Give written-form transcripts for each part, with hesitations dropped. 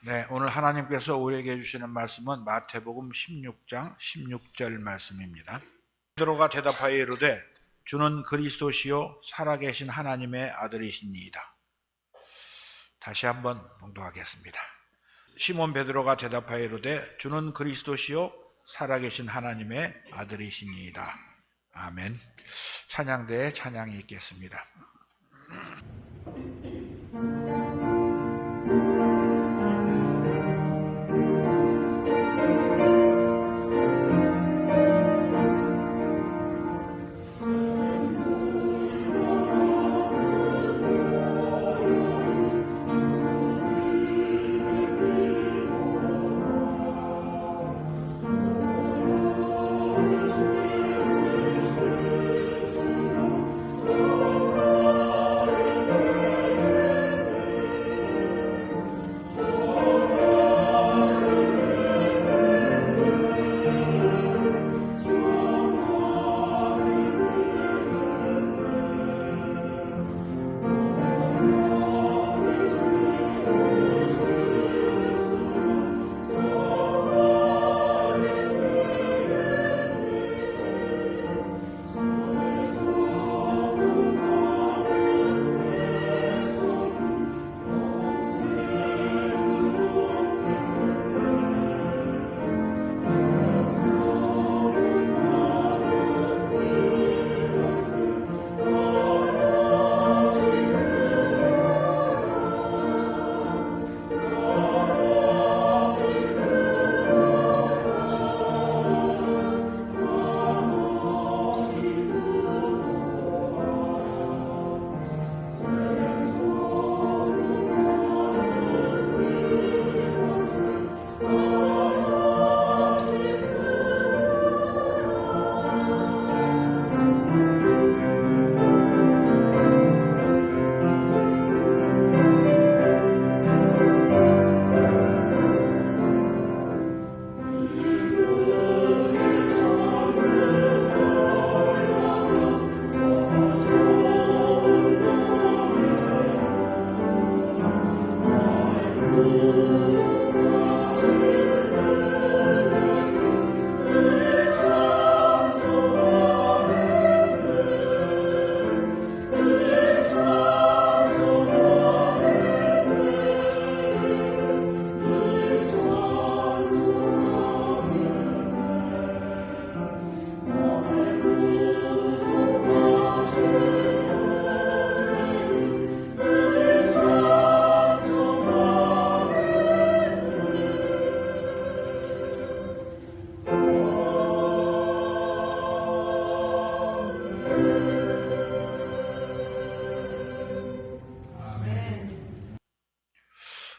네, 오늘 하나님께서 우리에게 주시는 말씀은 마태복음 16장 16절 말씀입니다. 베드로가 대답하여 이르되 주는 그리스도시요 살아계신 하나님의 아들이시니이다. 다시 한번 봉독하겠습니다. 시몬 베드로가 대답하여 이르되 주는 그리스도시요 살아계신 하나님의 아들이시니이다. 아멘. 찬양대에 찬양이 있겠습니다.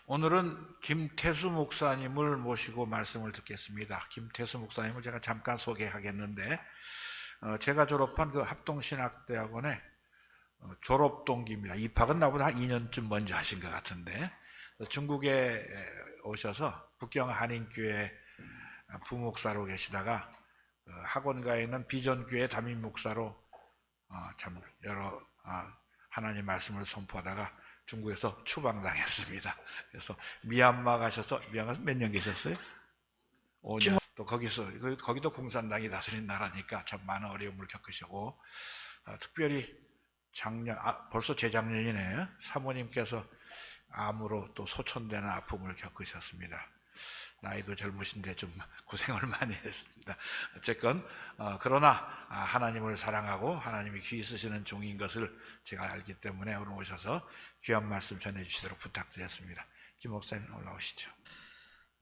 오늘은 김태수 목사님을 모시고 말씀을 듣겠습니다. 김태수 목사님을 제가 잠깐 소개하겠는데, 제가 졸업한 그 합동신학대학원의 졸업 동기입니다. 입학은 나보다 한 2년쯤 먼저 하신 것 같은데, 중국에 오셔서 북경 한인교회 부목사로 계시다가 학원가에 있는 비전교회 담임 목사로 참 여러 하나님 말씀을 선포하다가 중국에서 추방당했습니다. 그래서 미얀마 가셔서, 미얀마에서 몇 년 계셨어요? 5년. 또 거기도 공산당이 다스린 나라니까 참 많은 어려움을 겪으시고, 특별히 벌써 재작년이네, 사모님께서 암으로 또 소천되는 아픔을 겪으셨습니다. 나이도 젊으신데 좀 고생을 많이 했습니다. 어쨌건 그러나 하나님을 사랑하고 하나님이 귀히 쓰시는 종인 것을 제가 알기 때문에 오늘 오셔서 귀한 말씀 전해주시도록 부탁드렸습니다. 김 목사님 올라오시죠.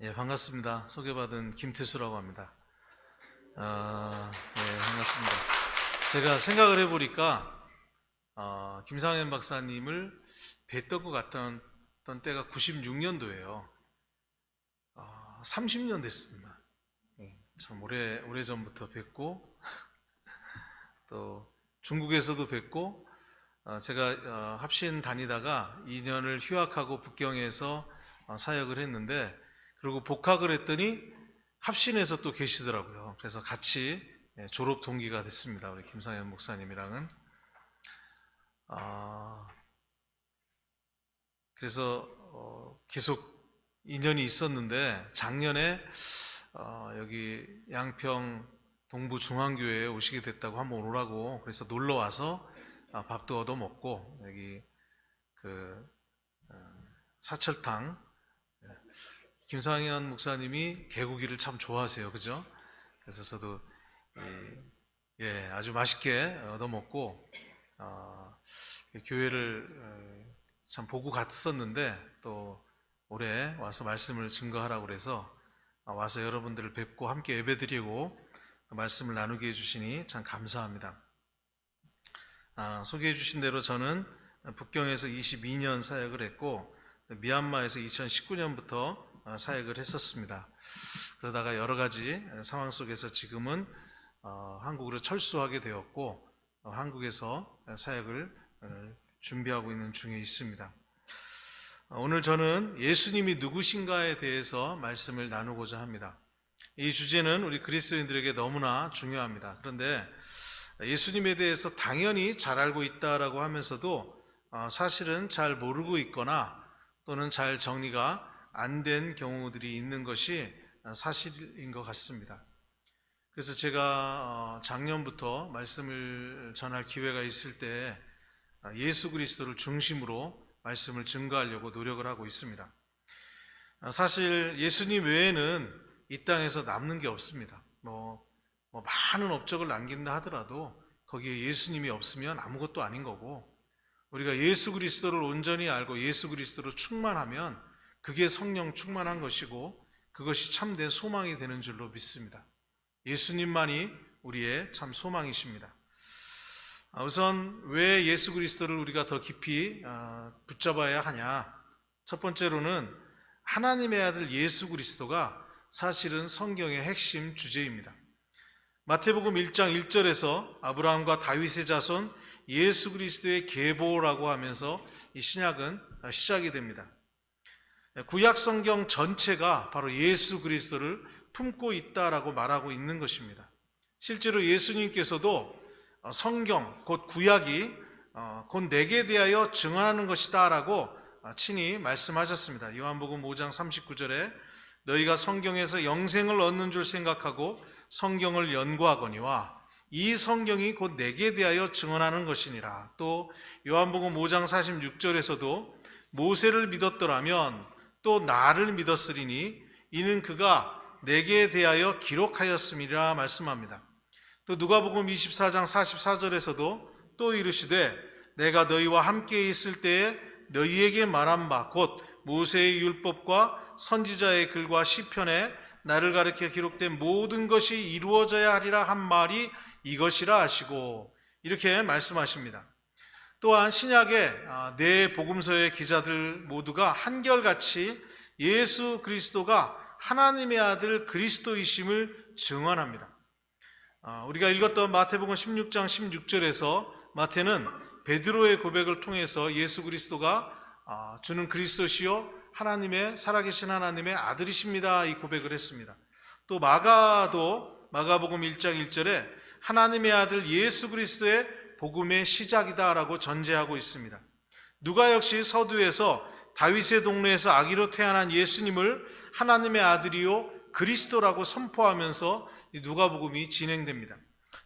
예, 반갑습니다. 소개받은 김태수라고 합니다. 네, 반갑습니다. 제가 생각을 해보니까 김상현 박사님을 뵀던 것 같던 때가 96년도예요. 30년 됐습니다. 참 오래전부터 뵙고 또 중국에서도 뵙고, 제가 합신 다니다가 2년을 휴학하고 북경에서 사역을 했는데, 그리고 복학을 했더니 합신에서 또 계시더라고요. 그래서 같이 졸업 동기가 됐습니다. 우리 김상현 목사님이랑은. 그래서 계속 인연이 있었는데 작년에 여기 양평 동부 중앙교회에 오시게 됐다고 한번 오라고 그래서 놀러 와서 밥도 얻어 먹고 여기 그 사철탕 김상현 목사님이 개고기를 참 좋아하세요, 그죠? 그래서 저도 아주 맛있게 얻어 먹고 교회를 참 보고 갔었는데 또 올해 와서 말씀을 증거하라고 그래서 와서 여러분들을 뵙고 함께 예배드리고 말씀을 나누게 해주시니 참 감사합니다. 소개해 주신 대로 저는 북경에서 22년 사역을 했고 미얀마에서 2019년부터 사역을 했었습니다. 그러다가 여러 가지 상황 속에서 지금은 한국으로 철수하게 되었고 한국에서 사역을 준비하고 있는 중에 있습니다. 오늘 저는 예수님이 누구신가에 대해서 말씀을 나누고자 합니다. 이 주제는 우리 그리스도인들에게 너무나 중요합니다. 그런데 예수님에 대해서 당연히 잘 알고 있다라고 하면서도 사실은 잘 모르고 있거나 또는 잘 정리가 안 된 경우들이 있는 것이 사실인 것 같습니다. 그래서 제가 작년부터 말씀을 전할 기회가 있을 때 예수 그리스도를 중심으로 말씀을 증거하려고 노력을 하고 있습니다. 사실 예수님 외에는 이 땅에서 남는 게 없습니다. 많은 업적을 남긴다 하더라도 거기에 예수님이 없으면 아무것도 아닌 거고 우리가 예수 그리스도를 온전히 알고 예수 그리스도로 충만하면 그게 성령 충만한 것이고 그것이 참된 소망이 되는 줄로 믿습니다. 예수님만이 우리의 참 소망이십니다. 우선 왜 예수 그리스도를 우리가 더 깊이 붙잡아야 하냐? 첫 번째로는 하나님의 아들 예수 그리스도가 사실은 성경의 핵심 주제입니다. 마태복음 1장 1절에서 아브라함과 다윗의 자손 예수 그리스도의 계보라고 하면서 이 신약은 시작이 됩니다. 구약 성경 전체가 바로 예수 그리스도를 품고 있다라고 말하고 있는 것입니다. 실제로 예수님께서도 성경 곧 구약이 곧 내게 대하여 증언하는 것이다 라고 친히 말씀하셨습니다. 요한복음 5장 39절에 너희가 성경에서 영생을 얻는 줄 생각하고 성경을 연구하거니와 이 성경이 곧 내게 대하여 증언하는 것이니라. 또 요한복음 5장 46절에서도 모세를 믿었더라면 또 나를 믿었으리니 이는 그가 내게 대하여 기록하였음이라 말씀합니다. 또 누가복음 24장 44절에서도 또 이르시되 내가 너희와 함께 있을 때에 너희에게 말한 바 곧 모세의 율법과 선지자의 글과 시편에 나를 가리켜 기록된 모든 것이 이루어져야 하리라 한 말이 이것이라 하시고 이렇게 말씀하십니다. 또한 신약의 네 복음서의 기자들 모두가 한결같이 예수 그리스도가 하나님의 아들 그리스도이심을 증언합니다. 우리가 읽었던 마태복음 16장 16절에서 마태는 베드로의 고백을 통해서 예수 그리스도가 주는 그리스도시요 하나님의 살아계신 하나님의 아들이십니다 이 고백을 했습니다. 또 마가도 마가복음 1장 1절에 하나님의 아들 예수 그리스도의 복음의 시작이다라고 전제하고 있습니다. 누가 역시 서두에서 다윗의 동네에서 아기로 태어난 예수님을 하나님의 아들이요 그리스도라고 선포하면서 누가복음이 진행됩니다.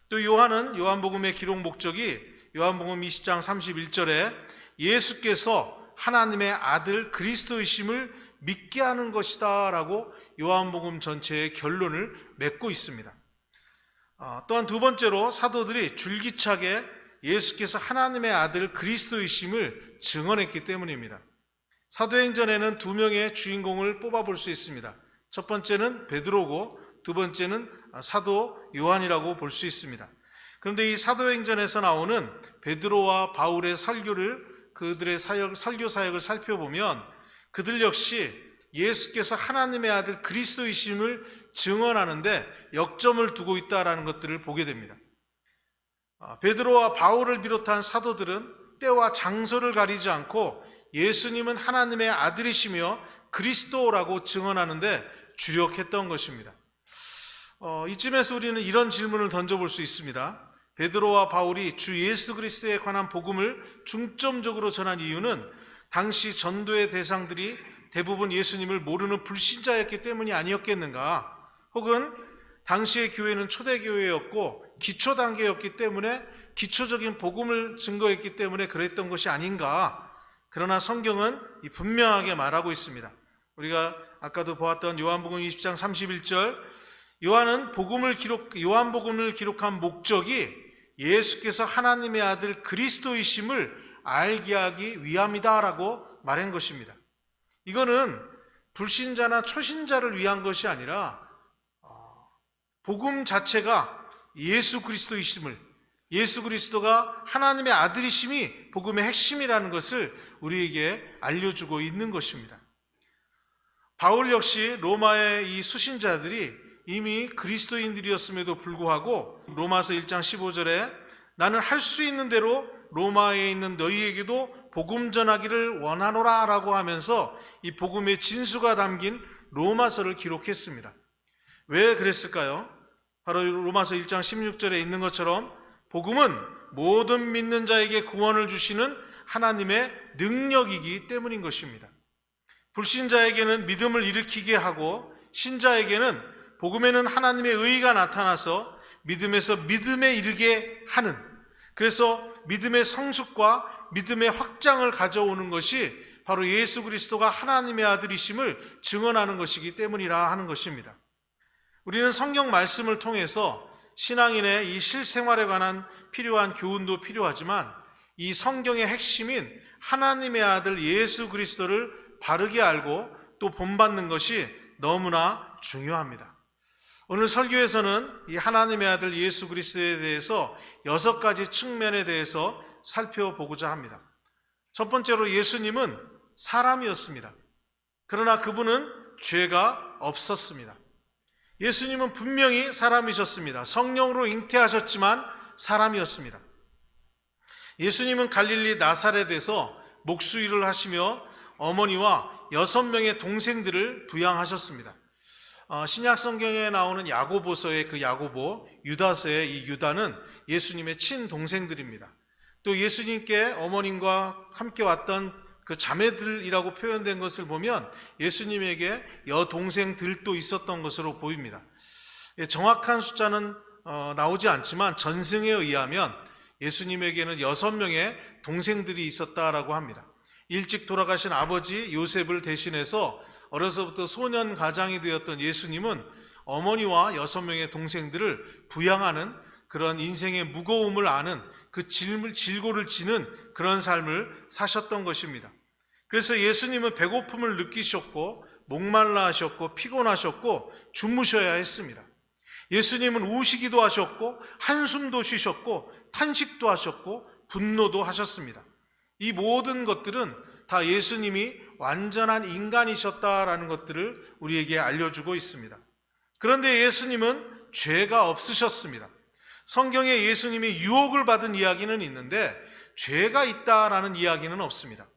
또 요한은 요한복음의 기록 목적이 요한복음 20장 31절에 예수께서 하나님의 아들 그리스도이심을 믿게 하는 것이다 라고 요한복음 전체의 결론을 맺고 있습니다. 또한 두 번째로 사도들이 줄기차게 예수께서 하나님의 아들 그리스도이심을 증언했기 때문입니다. 사도행전에는 두 명의 주인공을 뽑아볼 수 있습니다. 첫 번째는 베드로고 두 번째는 사도 요한이라고 볼 수 있습니다. 그런데 이 사도행전에서 나오는 베드로와 바울의 설교를 그들의 설교 사역을 살펴보면 그들 역시 예수께서 하나님의 아들 그리스도이심을 증언하는데 역점을 두고 있다라는 것들을 보게 됩니다. 베드로와 바울을 비롯한 사도들은 때와 장소를 가리지 않고 예수님은 하나님의 아들이시며 그리스도라고 증언하는데 주력했던 것입니다. 이쯤에서 우리는 이런 질문을 던져볼 수 있습니다. 베드로와 바울이 주 예수 그리스도에 관한 복음을 중점적으로 전한 이유는 당시 전도의 대상들이 대부분 예수님을 모르는 불신자였기 때문이 아니었겠는가? 혹은 당시의 교회는 초대교회였고 기초 단계였기 때문에 기초적인 복음을 증거했기 때문에 그랬던 것이 아닌가? 그러나 성경은 분명하게 말하고 있습니다. 우리가 아까도 보았던 요한복음 20장 31절, 요한복음을 기록한 목적이 예수께서 하나님의 아들 그리스도이심을 알게 하기 위함이다라고 말한 것입니다. 이거는 불신자나 초신자를 위한 것이 아니라 복음 자체가 예수 그리스도이심을, 예수 그리스도가 하나님의 아들이심이 복음의 핵심이라는 것을 우리에게 알려주고 있는 것입니다. 바울 역시 로마의 이 수신자들이 이미 그리스도인들이었음에도 불구하고 로마서 1장 15절에 나는 할 수 있는 대로 로마에 있는 너희에게도 복음 전하기를 원하노라 라고 하면서 이 복음의 진수가 담긴 로마서를 기록했습니다. 왜 그랬을까요? 바로 로마서 1장 16절에 있는 것처럼 복음은 모든 믿는 자에게 구원을 주시는 하나님의 능력이기 때문인 것입니다. 불신자에게는 믿음을 일으키게 하고 신자에게는 복음에는 하나님의 의가 나타나서 믿음에서 믿음에 이르게 하는, 그래서 믿음의 성숙과 믿음의 확장을 가져오는 것이 바로 예수 그리스도가 하나님의 아들이심을 증언하는 것이기 때문이라 하는 것입니다. 우리는 성경 말씀을 통해서 신앙인의 이 실생활에 관한 필요한 교훈도 필요하지만 이 성경의 핵심인 하나님의 아들 예수 그리스도를 바르게 알고 또 본받는 것이 너무나 중요합니다. 오늘 설교에서는 이 하나님의 아들 예수 그리스도에 대해서 6가지 측면에 대해서 살펴보고자 합니다. 첫 번째로 예수님은 사람이었습니다. 그러나 그분은 죄가 없었습니다. 예수님은 분명히 사람이셨습니다. 성령으로 잉태하셨지만 사람이었습니다. 예수님은 갈릴리 나사렛에서 목수일을 하시며 어머니와 6명의 동생들을 부양하셨습니다. 신약 성경에 나오는 야고보서의 그 야고보, 유다서의 이 유다는 예수님의 친동생들입니다. 또 예수님께 어머님과 함께 왔던 그 자매들이라고 표현된 것을 보면 예수님에게 여동생들도 있었던 것으로 보입니다. 정확한 숫자는 나오지 않지만 전승에 의하면 예수님에게는 6명의 동생들이 있었다라고 합니다. 일찍 돌아가신 아버지 요셉을 대신해서 어려서부터 소년 가장이 되었던 예수님은 어머니와 6명의 동생들을 부양하는 그런 인생의 무거움을 아는 그 질고를 지는 그런 삶을 사셨던 것입니다. 그래서 예수님은 배고픔을 느끼셨고 목말라 하셨고 피곤하셨고 주무셔야 했습니다. 예수님은 우시기도 하셨고 한숨도 쉬셨고 탄식도 하셨고 분노도 하셨습니다. 이 모든 것들은 다 예수님이 완전한 인간이셨다라는 것들을 우리에게 알려주고 있습니다. 그런데 예수님은 죄가 없으셨습니다. 성경에 예수님이 유혹을 받은 이야기는 있는데 죄가 있다라는 이야기는 없습니다.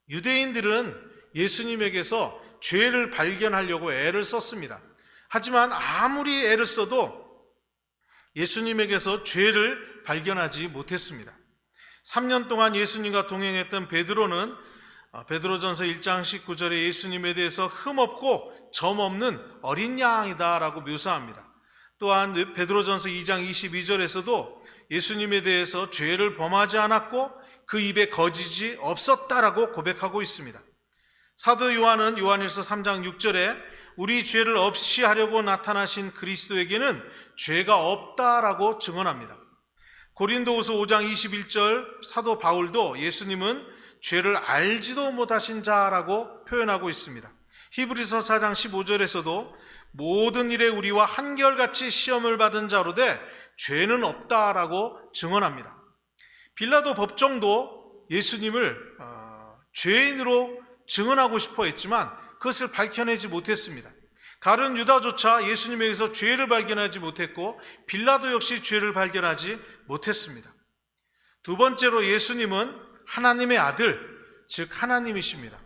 유대인들은 예수님에게서 죄를 발견하려고 애를 썼습니다. 하지만 아무리 애를 써도 예수님에게서 죄를 발견하지 못했습니다. 3년 동안 예수님과 동행했던 베드로는 베드로전서 1장 19절에 예수님에 대해서 흠없고 점없는 어린 양이다라고 묘사합니다. 또한 베드로전서 2장 22절에서도 예수님에 대해서 죄를 범하지 않았고 그 입에 거짓이 없었다라고 고백하고 있습니다. 사도 요한은 요한일서 3장 6절에 우리 죄를 없이 하려고 나타나신 그리스도에게는 죄가 없다라고 증언합니다. 고린도후서 5장 21절 사도 바울도 예수님은 죄를 알지도 못하신 자라고 표현하고 있습니다. 히브리서 4장 15절에서도 모든 일에 우리와 한결같이 시험을 받은 자로 돼 죄는 없다라고 증언합니다. 빌라도 법정도 예수님을 죄인으로 증언하고 싶어 했지만 그것을 밝혀내지 못했습니다. 가룟 유다조차 예수님에게서 죄를 발견하지 못했고 빌라도 역시 죄를 발견하지 못했습니다. 두 번째로 예수님은 하나님의 아들, 즉 하나님이십니다.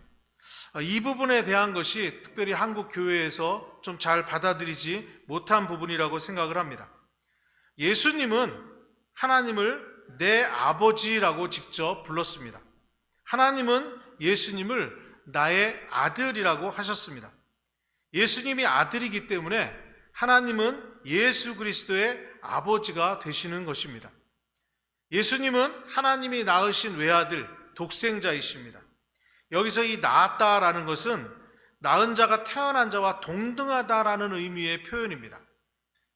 이 부분에 대한 것이 특별히 한국 교회에서 좀 잘 받아들이지 못한 부분이라고 생각을 합니다. 예수님은 하나님을 내 아버지라고 직접 불렀습니다. 하나님은 예수님을 나의 아들이라고 하셨습니다. 예수님이 아들이기 때문에 하나님은 예수 그리스도의 아버지가 되시는 것입니다. 예수님은 하나님이 낳으신 외아들, 독생자이십니다. 여기서 이 낳았다라는 것은 낳은 자가 태어난 자와 동등하다라는 의미의 표현입니다.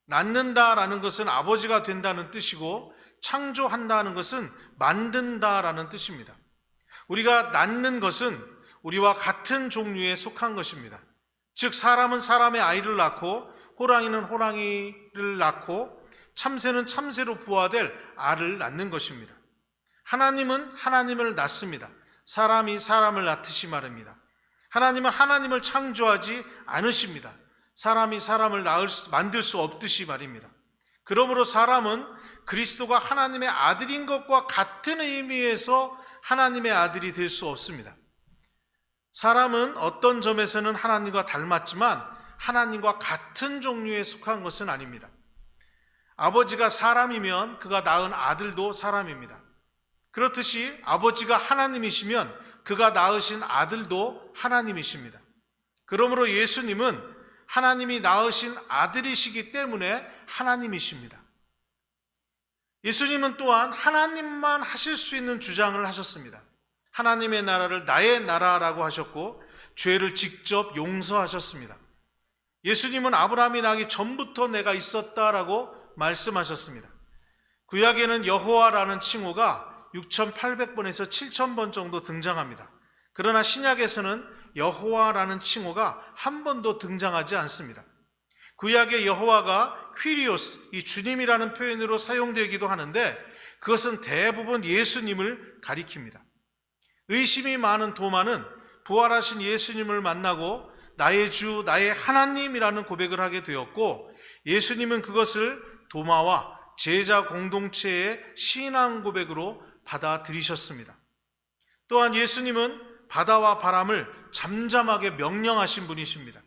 낳는다라는 것은 아버지가 된다는 뜻이고, 창조한다는 것은 만든다라는 뜻입니다. 우리가 낳는 것은 우리와 같은 종류에 속한 것입니다. 즉 사람은 사람의 아이를 낳고, 호랑이는 호랑이를 낳고, 참새는 참새로 부화될 알을 낳는 것입니다. 하나님은 하나님을 낳습니다. 사람이 사람을 낳듯이 말입니다. 하나님은 하나님을 창조하지 않으십니다. 사람이 사람을 만들 수 없듯이 말입니다. 그러므로 사람은 그리스도가 하나님의 아들인 것과 같은 의미에서 하나님의 아들이 될 수 없습니다. 사람은 어떤 점에서는 하나님과 닮았지만 하나님과 같은 종류에 속한 것은 아닙니다. 아버지가 사람이면 그가 낳은 아들도 사람입니다. 그렇듯이 아버지가 하나님이시면 그가 낳으신 아들도 하나님이십니다. 그러므로 예수님은 하나님이 낳으신 아들이시기 때문에 하나님이십니다. 예수님은 또한 하나님만 하실 수 있는 주장을 하셨습니다. 하나님의 나라를 나의 나라라고 하셨고, 죄를 직접 용서하셨습니다. 예수님은 아브라함이 나기 전부터 내가 있었다라고 말씀하셨습니다. 구약에는 여호와라는 칭호가 6,800번에서 7,000번 정도 등장합니다. 그러나 신약에서는 여호와라는 칭호가 한 번도 등장하지 않습니다. 구약의 여호와가 퀴리오스, 이 주님이라는 표현으로 사용되기도 하는데, 그것은 대부분 예수님을 가리킵니다. 의심이 많은 도마는 부활하신 예수님을 만나고 나의 주, 나의 하나님이라는 고백을 하게 되었고, 예수님은 그것을 도마와 제자 공동체의 신앙 고백으로 받아들이셨습니다. 또한 예수님은 바다와 바람을 잠잠하게 명령하신 분이십니다.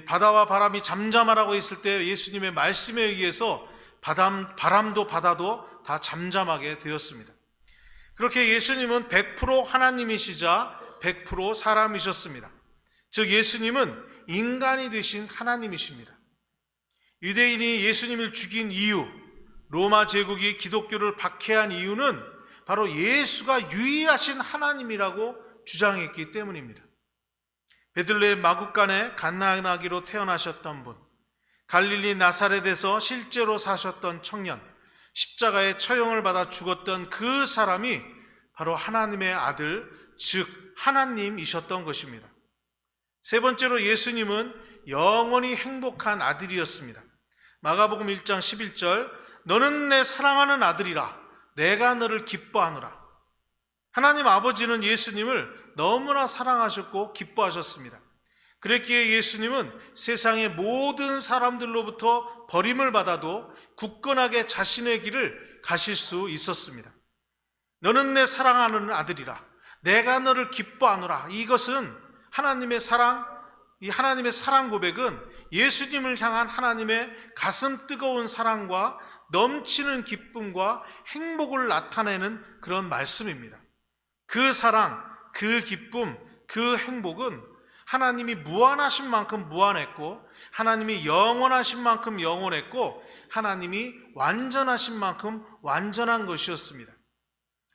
바다와 바람이 잠잠하라고 했을 때 예수님의 말씀에 의해서 바람도 바다도 다 잠잠하게 되었습니다. 그렇게 예수님은 100% 하나님이시자 100% 사람이셨습니다. 즉 예수님은 인간이 되신 하나님이십니다. 유대인이 예수님을 죽인 이유, 로마 제국이 기독교를 박해한 이유는 바로 예수가 유일하신 하나님이라고 주장했기 때문입니다. 베들레헴 마구간에 갓나아기로 태어나셨던 분, 갈릴리 나사렛에서 실제로 사셨던 청년, 십자가의 처형을 받아 죽었던 그 사람이 바로 하나님의 아들, 즉 하나님이셨던 것입니다. 세 번째로 예수님은 영원히 행복한 아들이었습니다. 마가복음 1장 11절, 너는 내 사랑하는 아들이라, 내가 너를 기뻐하노라. 하나님 아버지는 예수님을 너무나 사랑하셨고 기뻐하셨습니다. 그랬기에 예수님은 세상의 모든 사람들로부터 버림을 받아도 굳건하게 자신의 길을 가실 수 있었습니다. 너는 내 사랑하는 아들이라, 내가 너를 기뻐하노라. 이것은 하나님의 사랑, 이 하나님의 사랑 고백은 예수님을 향한 하나님의 가슴 뜨거운 사랑과 넘치는 기쁨과 행복을 나타내는 그런 말씀입니다. 그 사랑, 그 기쁨, 그 행복은 하나님이 무한하신 만큼 무한했고, 하나님이 영원하신 만큼 영원했고, 하나님이 완전하신 만큼 완전한 것이었습니다.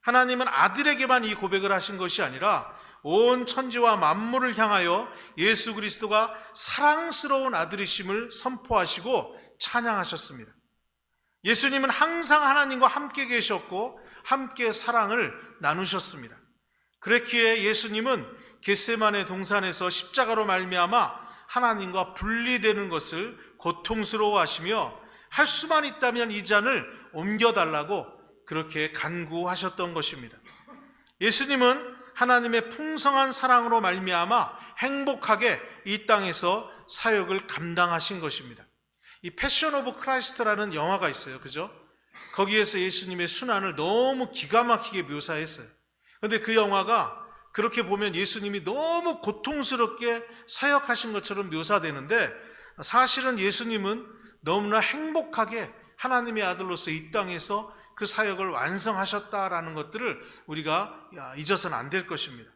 하나님은 아들에게만 이 고백을 하신 것이 아니라 온 천지와 만물을 향하여 예수 그리스도가 사랑스러운 아들이심을 선포하시고 찬양하셨습니다. 예수님은 항상 하나님과 함께 계셨고 함께 사랑을 나누셨습니다. 그랬기에 예수님은 겟세마네 동산에서 십자가로 말미암아 하나님과 분리되는 것을 고통스러워하시며 할 수만 있다면 이 잔을 옮겨달라고 그렇게 간구하셨던 것입니다. 예수님은 하나님의 풍성한 사랑으로 말미암아 행복하게 이 땅에서 사역을 감당하신 것입니다. 이 패션 오브 크라이스트라는 영화가 있어요. 그죠? 거기에서 예수님의 순환을 너무 기가 막히게 묘사했어요. 그런데 그 영화가 그렇게 보면 예수님이 너무 고통스럽게 사역하신 것처럼 묘사되는데, 사실은 예수님은 너무나 행복하게 하나님의 아들로서 이 땅에서 그 사역을 완성하셨다라는 것들을 우리가 잊어서는 안 될 것입니다.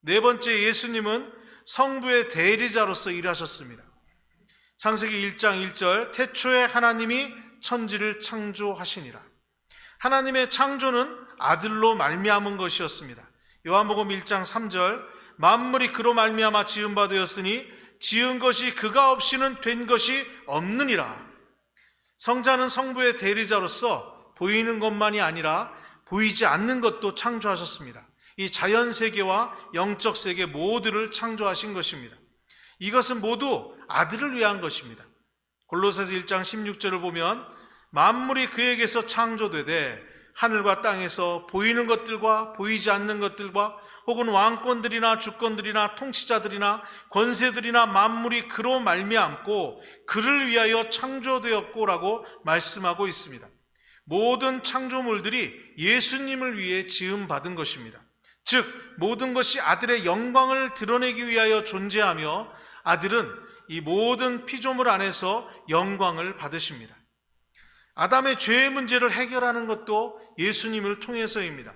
네 번째, 예수님은 성부의 대리자로서 일하셨습니다. 창세기 1장 1절, 태초에 하나님이 천지를 창조하시니라. 하나님의 창조는 아들로 말미암은 것이었습니다. 요한복음 1장 3절, 만물이 그로 말미암아 지은 바 되었으니 지은 것이 그가 없이는 된 것이 없느니라. 성자는 성부의 대리자로서 보이는 것만이 아니라 보이지 않는 것도 창조하셨습니다. 이 자연세계와 영적세계 모두를 창조하신 것입니다. 이것은 모두 아들을 위한 것입니다. 골로새서 1장 16절을 보면 만물이 그에게서 창조되되 하늘과 땅에서 보이는 것들과 보이지 않는 것들과 혹은 왕권들이나 주권들이나 통치자들이나 권세들이나 만물이 그로 말미암고 그를 위하여 창조되었고라고 말씀하고 있습니다. 모든 창조물들이 예수님을 위해 지음받은 것입니다. 즉 모든 것이 아들의 영광을 드러내기 위하여 존재하며 아들은 이 모든 피조물 안에서 영광을 받으십니다. 아담의 죄의 문제를 해결하는 것도 예수님을 통해서입니다.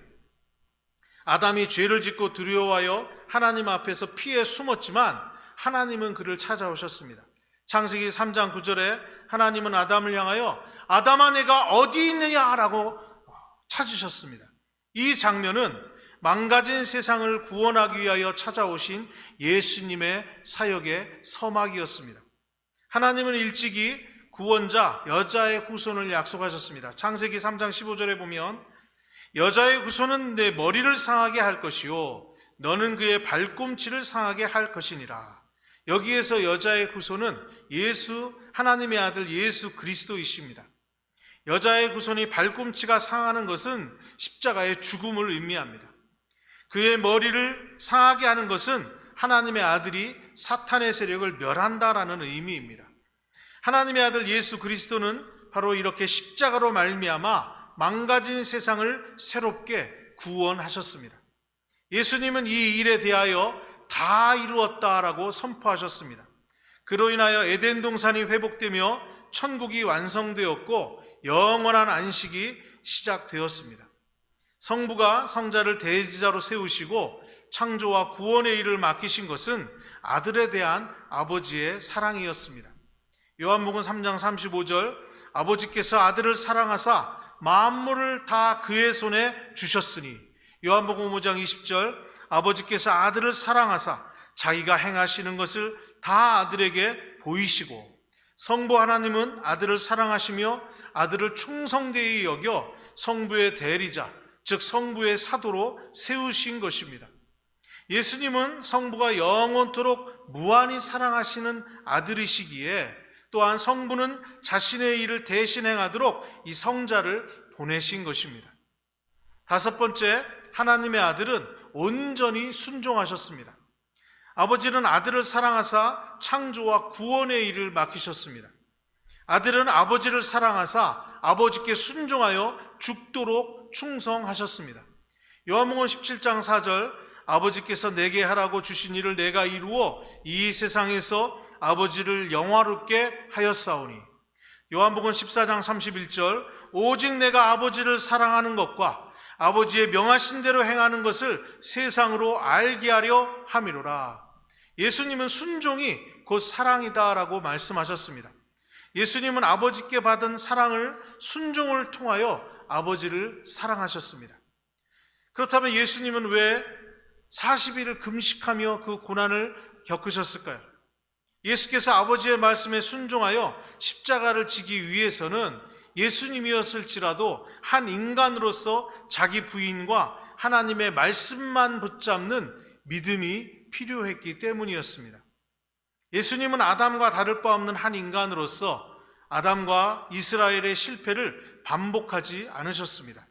아담이 죄를 짓고 두려워하여 하나님 앞에서 피해 숨었지만 하나님은 그를 찾아오셨습니다. 창세기 3장 9절에 하나님은 아담을 향하여 아담아 내가 어디 있느냐라고 찾으셨습니다. 이 장면은 망가진 세상을 구원하기 위하여 찾아오신 예수님의 사역의 서막이었습니다. 하나님은 일찍이 구원자 여자의 후손을 약속하셨습니다. 창세기 3장 15절에 보면 여자의 후손은 내 머리를 상하게 할 것이요 너는 그의 발꿈치를 상하게 할 것이니라. 여기에서 여자의 후손은 하나님의 아들 예수 그리스도이십니다. 여자의 후손이 발꿈치가 상하는 것은 십자가의 죽음을 의미합니다. 그의 머리를 상하게 하는 것은 하나님의 아들이 사탄의 세력을 멸한다라는 의미입니다. 하나님의 아들 예수 그리스도는 바로 이렇게 십자가로 말미암아 망가진 세상을 새롭게 구원하셨습니다. 예수님은 이 일에 대하여 다 이루었다라고 선포하셨습니다. 그로 인하여 에덴 동산이 회복되며 천국이 완성되었고 영원한 안식이 시작되었습니다. 성부가 성자를 대지자로 세우시고 창조와 구원의 일을 맡기신 것은 아들에 대한 아버지의 사랑이었습니다. 요한복음 3장 35절, 아버지께서 아들을 사랑하사 만물을 다 그의 손에 주셨으니, 요한복음 5장 20절, 아버지께서 아들을 사랑하사 자기가 행하시는 것을 다 아들에게 보이시고, 성부 하나님은 아들을 사랑하시며 아들을 충성되이 여겨 성부의 대리자, 즉 성부의 사도로 세우신 것입니다. 예수님은 성부가 영원토록 무한히 사랑하시는 아들이시기에 또한 성부는 자신의 일을 대신 행하도록 이 성자를 보내신 것입니다. 다섯 번째, 하나님의 아들은 온전히 순종하셨습니다. 아버지는 아들을 사랑하사 창조와 구원의 일을 맡기셨습니다. 아들은 아버지를 사랑하사 아버지께 순종하여 죽도록 충성하셨습니다. 요한복음 17장 4절, 아버지께서 내게 하라고 주신 일을 내가 이루어 이 세상에서 아버지를 영화롭게 하였사오니, 요한복음 14장 31절, 오직 내가 아버지를 사랑하는 것과 아버지의 명하신 대로 행하는 것을 세상으로 알게 하려 함이로라. 예수님은 순종이 곧 사랑이다라고 말씀하셨습니다. 예수님은 아버지께 받은 사랑을 순종을 통하여 아버지를 사랑하셨습니다. 그렇다면 예수님은 왜 40일을 금식하며 그 고난을 겪으셨을까요? 예수께서 아버지의 말씀에 순종하여 십자가를 지기 위해서는 예수님이었을지라도 한 인간으로서 자기 부인과 하나님의 말씀만 붙잡는 믿음이 필요했기 때문이었습니다. 예수님은 아담과 다를 바 없는 한 인간으로서 아담과 이스라엘의 실패를 반복하지 않으셨습니다.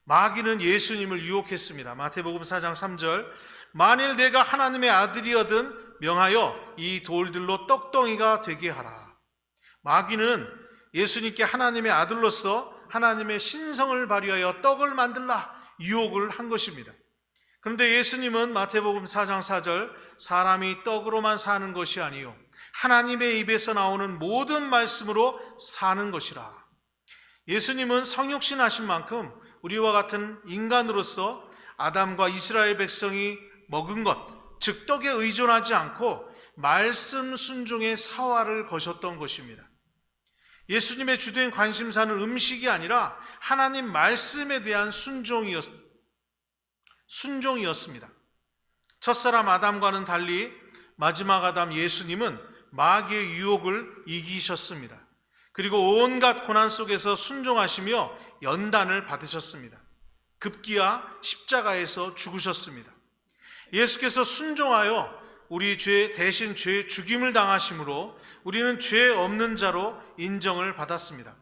마귀는 예수님을 유혹했습니다. 마태복음 4장 3절, 만일 내가 하나님의 아들이거든 명하여 이 돌들로 떡덩이가 되게 하라. 마귀는 예수님께 하나님의 아들로서 하나님의 신성을 발휘하여 떡을 만들라 유혹을 한 것입니다. 그런데 예수님은 마태복음 4장 4절, 사람이 떡으로만 사는 것이 아니요 하나님의 입에서 나오는 모든 말씀으로 사는 것이라. 예수님은 성육신 하신 만큼 우리와 같은 인간으로서 아담과 이스라엘 백성이 먹은 것, 즉 떡에 의존하지 않고 말씀 순종의 사활을 거셨던 것입니다. 예수님의 주된 관심사는 음식이 아니라 하나님 말씀에 대한 순종이었습니다. 첫사람 아담과는 달리 마지막 아담 예수님은 마귀의 유혹을 이기셨습니다. 그리고 온갖 고난 속에서 순종하시며 연단을 받으셨습니다. 급기야 십자가에서 죽으셨습니다. 예수께서 순종하여 우리 죄 대신 죄 죽임을 당하심으로 우리는 죄 없는 자로 인정을 받았습니다.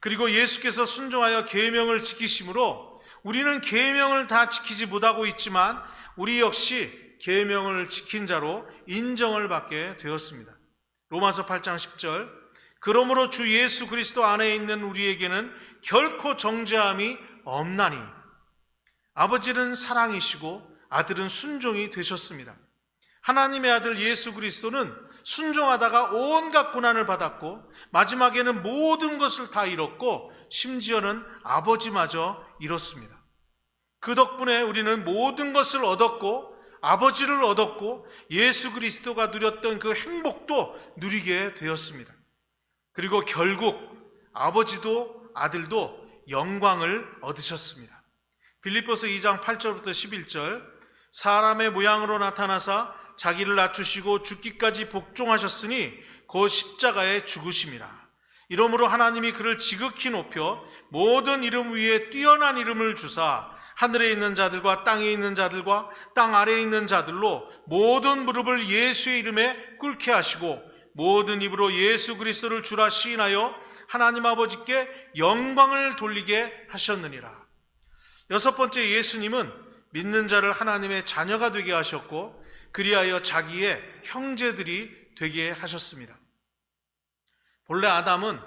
그리고 예수께서 순종하여 계명을 지키심으로 우리는 계명을 다 지키지 못하고 있지만 우리 역시 계명을 지킨 자로 인정을 받게 되었습니다. 로마서 8장 10절, 그러므로 주 예수 그리스도 안에 있는 우리에게는 결코 정죄함이 없나니 아버지는 사랑이시고 아들은 순종이 되셨습니다. 하나님의 아들 예수 그리스도는 순종하다가 온갖 고난을 받았고 마지막에는 모든 것을 다 잃었고 심지어는 아버지마저 잃었습니다. 그 덕분에 우리는 모든 것을 얻었고 아버지를 얻었고 예수 그리스도가 누렸던 그 행복도 누리게 되었습니다. 그리고 결국 아버지도 아들도 영광을 얻으셨습니다. 빌립보서 2장 8절부터 11절, 사람의 모양으로 나타나사 자기를 낮추시고 죽기까지 복종하셨으니 곧 십자가에 죽으심이라. 이러므로 하나님이 그를 지극히 높여 모든 이름 위에 뛰어난 이름을 주사 하늘에 있는 자들과 땅에 있는 자들과 땅 아래에 있는 자들로 모든 무릎을 예수의 이름에 꿇게 하시고 모든 입으로 예수 그리스도를 주라 시인하여 하나님 아버지께 영광을 돌리게 하셨느니라. 여섯 번째, 예수님은 믿는 자를 하나님의 자녀가 되게 하셨고 그리하여 자기의 형제들이 되게 하셨습니다. 본래 아담은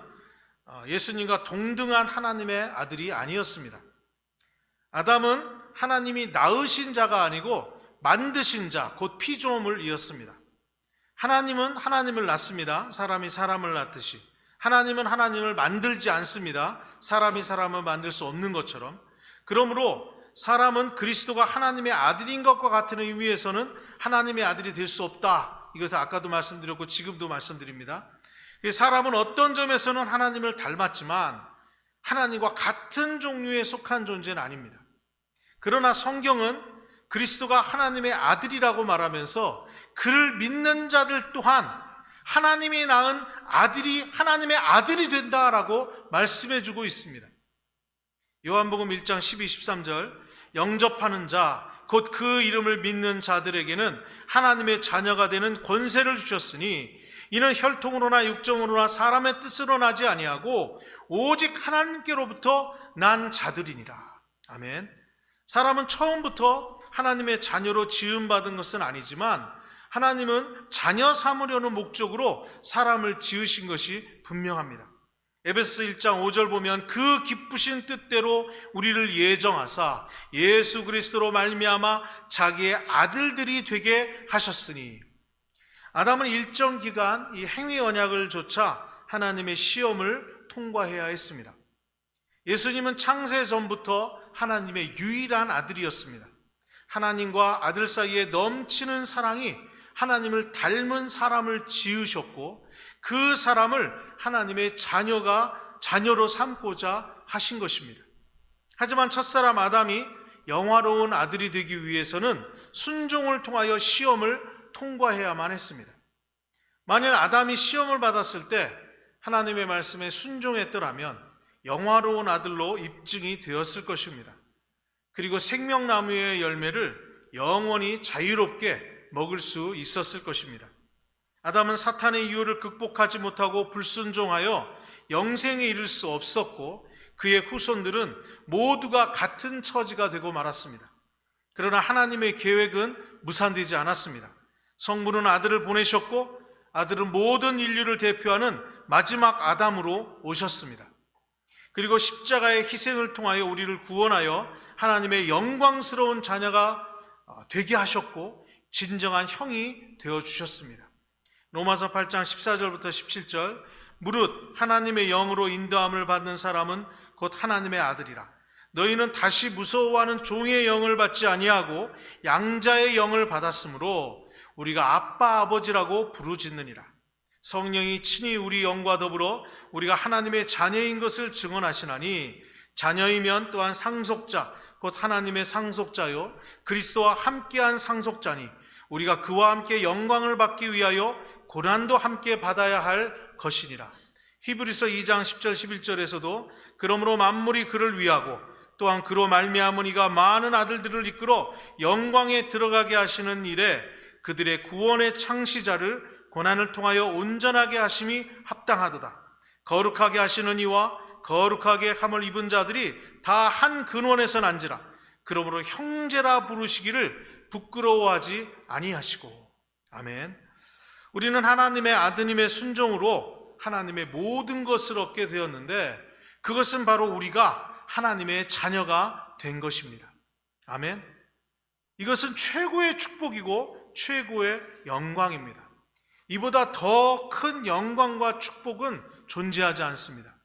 예수님과 동등한 하나님의 아들이 아니었습니다. 아담은 하나님이 낳으신 자가 아니고 만드신 자, 곧 피조물을 이었습니다. 하나님은 하나님을 낳습니다. 사람이 사람을 낳듯이. 하나님은 하나님을 만들지 않습니다. 사람이 사람을 만들 수 없는 것처럼. 그러므로 사람은 그리스도가 하나님의 아들인 것과 같은 의미에서는 하나님의 아들이 될 수 없다. 이것을 아까도 말씀드렸고 지금도 말씀드립니다. 사람은 어떤 점에서는 하나님을 닮았지만 하나님과 같은 종류에 속한 존재는 아닙니다. 그러나 성경은 그리스도가 하나님의 아들이라고 말하면서 그를 믿는 자들 또한 하나님이 낳은 아들이 하나님의 아들이 된다라고 말씀해주고 있습니다. 요한복음 1장 12, 13절, 영접하는 자, 곧 그 이름을 믿는 자들에게는 하나님의 자녀가 되는 권세를 주셨으니 이는 혈통으로나 육정으로나 사람의 뜻으로 나지 아니하고 오직 하나님께로부터 난 자들이니라. 아멘. 사람은 처음부터 하나님의 자녀로 지음받은 것은 아니지만 하나님은 자녀 삼으려는 목적으로 사람을 지으신 것이 분명합니다. 에베소 1장 5절 보면 그 기쁘신 뜻대로 우리를 예정하사 예수 그리스도로 말미암아 자기의 아들들이 되게 하셨으니, 아담은 일정 기간 이 행위 언약을 조차 하나님의 시험을 통과해야 했습니다. 예수님은 창세 전부터 하나님의 유일한 아들이었습니다. 하나님과 아들 사이에 넘치는 사랑이 하나님을 닮은 사람을 지으셨고 그 사람을 하나님의 자녀로 삼고자 하신 것입니다. 하지만 첫사람 아담이 영화로운 아들이 되기 위해서는 순종을 통하여 시험을 통과해야만 했습니다. 만일 아담이 시험을 받았을 때 하나님의 말씀에 순종했더라면 영화로운 아들로 입증이 되었을 것입니다. 그리고 생명나무의 열매를 영원히 자유롭게 먹을 수 있었을 것입니다. 아담은 사탄의 유혹을 극복하지 못하고 불순종하여 영생에 이를 수 없었고 그의 후손들은 모두가 같은 처지가 되고 말았습니다. 그러나 하나님의 계획은 무산되지 않았습니다. 성부는 아들을 보내셨고 아들은 모든 인류를 대표하는 마지막 아담으로 오셨습니다. 그리고 십자가의 희생을 통하여 우리를 구원하여 하나님의 영광스러운 자녀가 되게 하셨고 진정한 형이 되어주셨습니다. 로마서 8장 14절부터 17절, 무릇 하나님의 영으로 인도함을 받는 사람은 곧 하나님의 아들이라. 너희는 다시 무서워하는 종의 영을 받지 아니하고 양자의 영을 받았으므로 우리가 아빠 아버지라고 부르짖느니라. 성령이 친히 우리 영과 더불어 우리가 하나님의 자녀인 것을 증언하시나니 자녀이면 또한 상속자 곧 하나님의 상속자요 그리스도와 함께한 상속자니 우리가 그와 함께 영광을 받기 위하여 고난도 함께 받아야 할 것이니라. 히브리서 2장 10절 11절에서도 그러므로 만물이 그를 위하고 또한 그로 말미암은 이가 많은 아들들을 이끌어 영광에 들어가게 하시는 일에 그들의 구원의 창시자를 고난을 통하여 온전하게 하심이 합당하도다. 거룩하게 하시는 이와 거룩하게 함을 입은 자들이 다 한 근원에서 난지라. 그러므로 형제라 부르시기를 부끄러워하지 아니하시고. 아멘. 우리는 하나님의 아드님의 순종으로 하나님의 모든 것을 얻게 되었는데 그것은 바로 우리가 하나님의 자녀가 된 것입니다. 아멘. 이것은 최고의 축복이고 최고의 영광입니다. 이보다 더 큰 영광과 축복은 존재하지 않습니다.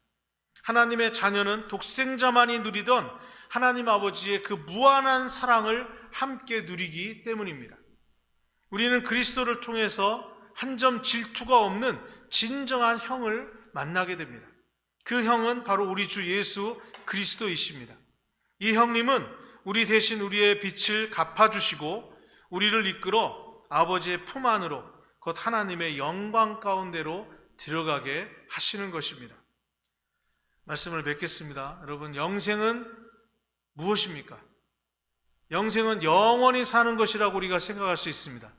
하나님의 자녀는 독생자만이 누리던 하나님 아버지의 그 무한한 사랑을 함께 누리기 때문입니다. 우리는 그리스도를 통해서 한 점 질투가 없는 진정한 형을 만나게 됩니다. 그 형은 바로 우리 주 예수 그리스도이십니다. 이 형님은 우리 대신 우리의 빚을 갚아주시고 우리를 이끌어 아버지의 품 안으로 곧 하나님의 영광 가운데로 들어가게 하시는 것입니다. 말씀을 맺겠습니다. 여러분, 영생은 무엇입니까? 영생은 영원히 사는 것이라고 우리가 생각할 수 있습니다.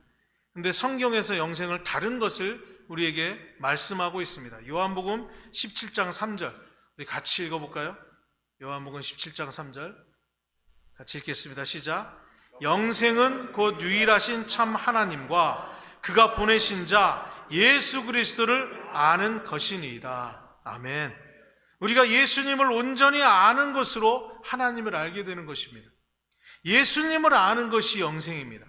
근데 성경에서 영생을 다른 것을 우리에게 말씀하고 있습니다. 요한복음 17장 3절 우리 같이 읽어볼까요? 요한복음 17장 3절 같이 읽겠습니다. 시작. 영생은 곧 유일하신 참 하나님과 그가 보내신 자 예수 그리스도를 아는 것이니이다. 아멘. 우리가 예수님을 온전히 아는 것으로 하나님을 알게 되는 것입니다. 예수님을 아는 것이 영생입니다.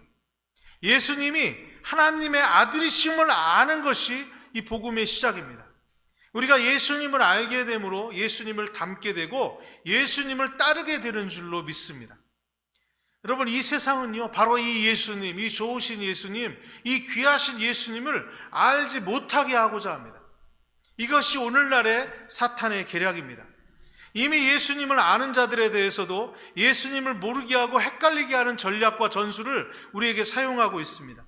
예수님이 하나님의 아들이심을 아는 것이 이 복음의 시작입니다. 우리가 예수님을 알게 되므로 예수님을 닮게 되고 예수님을 따르게 되는 줄로 믿습니다. 여러분, 이 세상은요, 바로 이 예수님, 이 좋으신 예수님, 이 귀하신 예수님을 알지 못하게 하고자 합니다. 이것이 오늘날의 사탄의 계략입니다. 이미 예수님을 아는 자들에 대해서도 예수님을 모르게 하고 헷갈리게 하는 전략과 전술을 우리에게 사용하고 있습니다.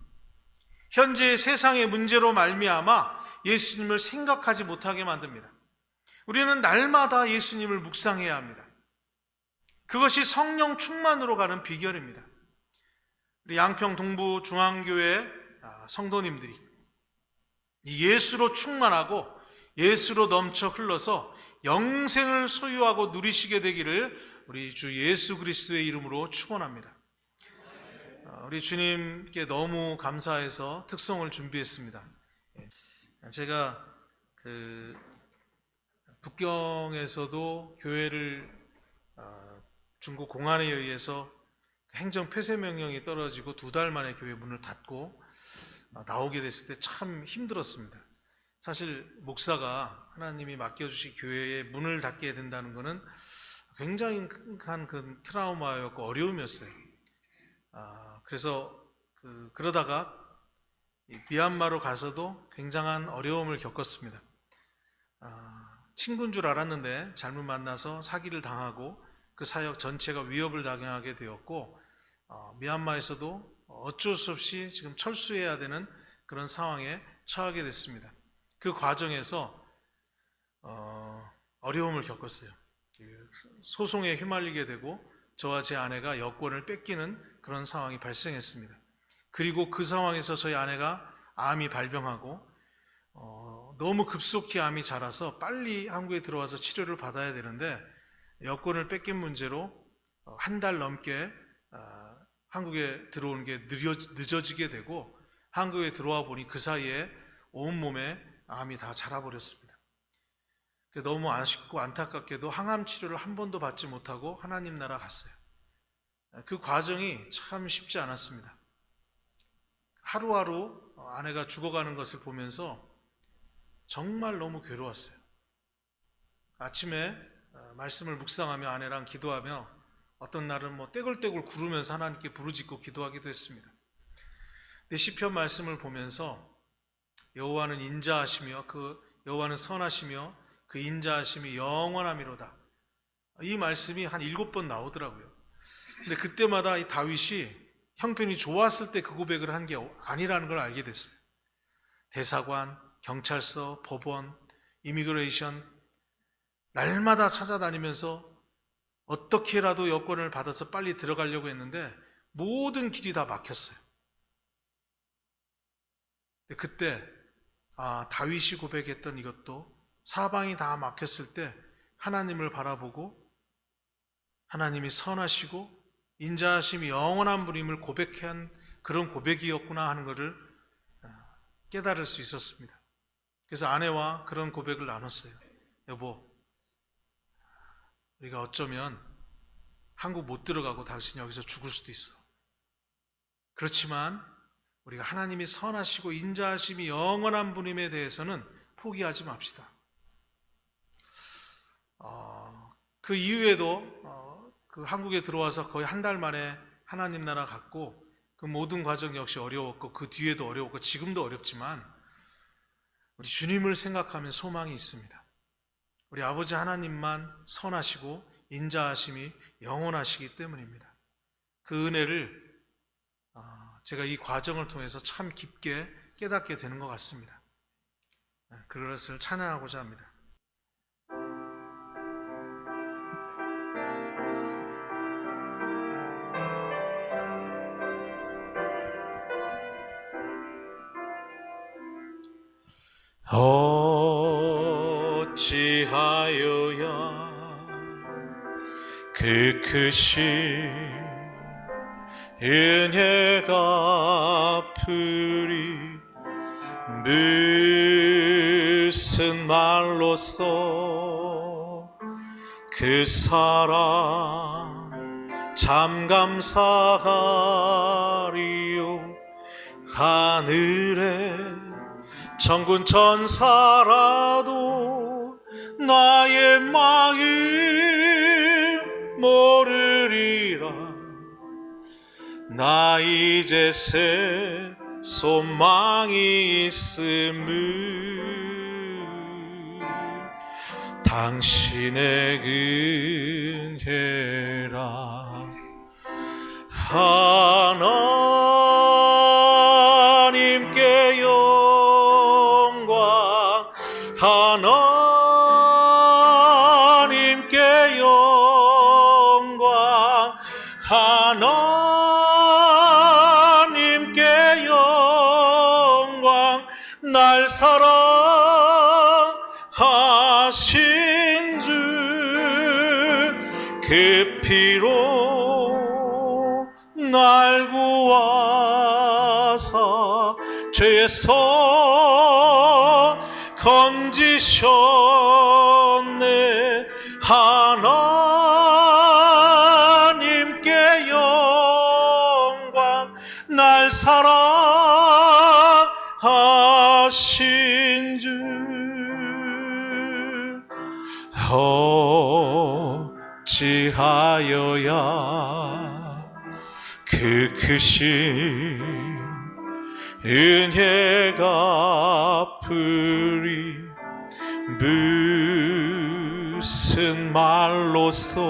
현재의 세상의 문제로 말미암아 예수님을 생각하지 못하게 만듭니다. 우리는 날마다 예수님을 묵상해야 합니다. 그것이 성령 충만으로 가는 비결입니다. 우리 양평 동부 중앙교회 성도님들이 예수로 충만하고 예수로 넘쳐 흘러서 영생을 소유하고 누리시게 되기를 우리 주 예수 그리스도의 이름으로 축원합니다. 우리 주님께 너무 감사해서 특송을 준비했습니다. 제가 북경에서도 교회를 중국 공안에 의해서 행정 폐쇄 명령이 떨어지고 2달 만에 교회 문을 닫고 나오게 됐을 때 참 힘들었습니다. 사실 목사가 하나님이 맡겨주신 교회에 문을 닫게 된다는 것은 굉장히 큰 그 트라우마였고 어려움이었어요. 그래서 그러다가 미얀마로 가서도 굉장한 어려움을 겪었습니다. 친구인 줄 알았는데 잘못 만나서 사기를 당하고 그 사역 전체가 위협을 당하게 되었고 미얀마에서도 어쩔 수 없이 지금 철수해야 되는 그런 상황에 처하게 됐습니다. 그 과정에서 어려움을 겪었어요. 소송에 휘말리게 되고 저와 제 아내가 여권을 뺏기는 그런 상황이 발생했습니다. 그리고 그 상황에서 저희 아내가 암이 발병하고 너무 급속히 암이 자라서 빨리 한국에 들어와서 치료를 받아야 되는데 여권을 뺏긴 문제로 한 달 넘게 한국에 들어오는 게 늦어지게 되고 한국에 들어와 보니 그 사이에 온몸에 암이 다 자라버렸습니다. 너무 아쉽고 안타깝게도 항암 치료를 한 번도 받지 못하고 하나님 나라 갔어요. 그 과정이 참 쉽지 않았습니다. 하루하루 아내가 죽어가는 것을 보면서 정말 너무 괴로웠어요. 아침에 말씀을 묵상하며 아내랑 기도하며 어떤 날은 떼굴떼굴 구르면서 하나님께 부르짖고 기도하기도 했습니다. 근데 시편 말씀을 보면서 여호와는 인자하시며 여호와는 선하시며 그 인자하심이 영원함이로다. 이 말씀이 한 7번 나오더라고요. 근데 그때마다 이 다윗이 형편이 좋았을 때 그 고백을 한 게 아니라는 걸 알게 됐어요. 대사관, 경찰서, 법원, 이미그레이션 날마다 찾아다니면서 어떻게라도 여권을 받아서 빨리 들어가려고 했는데 모든 길이 다 막혔어요. 그때 다윗이 고백했던 이것도 사방이 다 막혔을 때 하나님을 바라보고 하나님이 선하시고 인자하심이 영원한 분임을 고백한 그런 고백이었구나 하는 것을 깨달을 수 있었습니다. 그래서 아내와 그런 고백을 나눴어요. 여보, 우리가 어쩌면 한국 못 들어가고 당신이 여기서 죽을 수도 있어. 그렇지만 우리가 하나님이 선하시고 인자하심이 영원한 분임에 대해서는 포기하지 맙시다. 그 이후에도 그 한국에 들어와서 거의 한 달 만에 하나님 나라 갔고 그 모든 과정 역시 어려웠고 그 뒤에도 어려웠고 지금도 어렵지만 우리 주님을 생각하면 소망이 있습니다. 우리 아버지 하나님만 선하시고 인자하심이 영원하시기 때문입니다. 그 은혜를 제가 이 과정을 통해서 참 깊게 깨닫게 되는 것 같습니다. 그것을 찬양하고자 합니다. 어찌하여야 그 크신 은혜가 아프리 무슨 말로써 그 사랑 참 감사하리요. 하늘에 천군 천사라도 나의 마음 모르리라. 나 이제 새 소망이 있음을 당신의 은혜라. 하나님께 영광, 하나님께 영광, 하나님께 영광. 날 사랑하신 주 그 피로 날 구하사 죄의 손 건지셨네. 하나님께 영광. 날 사랑하신 주 어찌하여야 그 크신 은혜가 아프리 무슨 말로써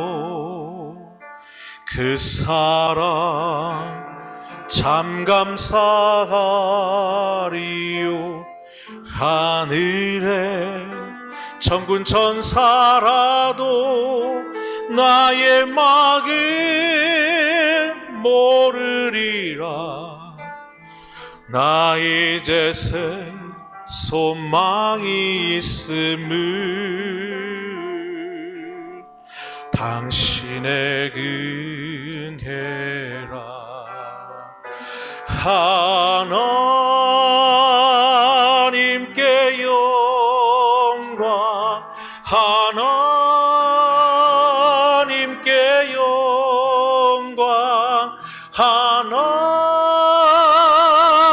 그 사랑 참 감사하리요. 하늘에 천군 천사라도 나의 마음 모르리라. 나 이제 새 소망이 있음을 당신의 은혜라. 하나님께 영광, 하나님께 영광,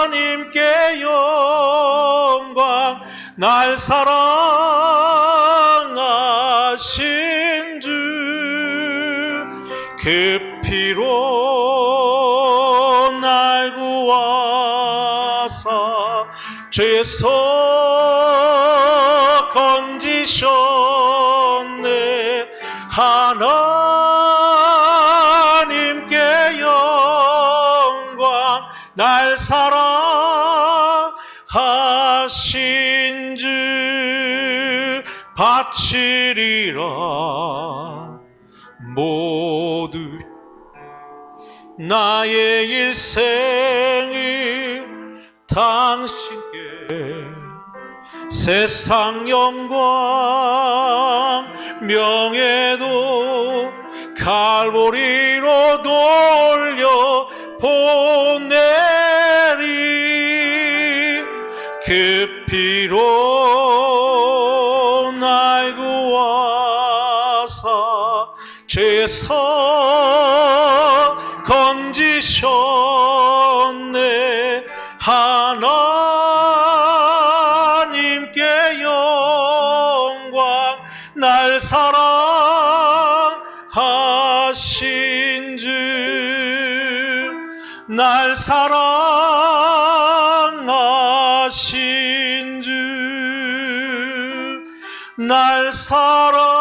하나님께 영광. 날 사랑하신 죄에서 건지셨네. 하나님께 영광, 날 사랑하신 주 바치리라. 모두 나의 일생을 당신께, 세상 영광 명예도 갈보리로 돌려 보내리. 그 피로 날 구하사 죄에서 건지셨네. 하나님께 영광, 날 사랑하신 주, 날 사랑하신 주, 날 사랑하신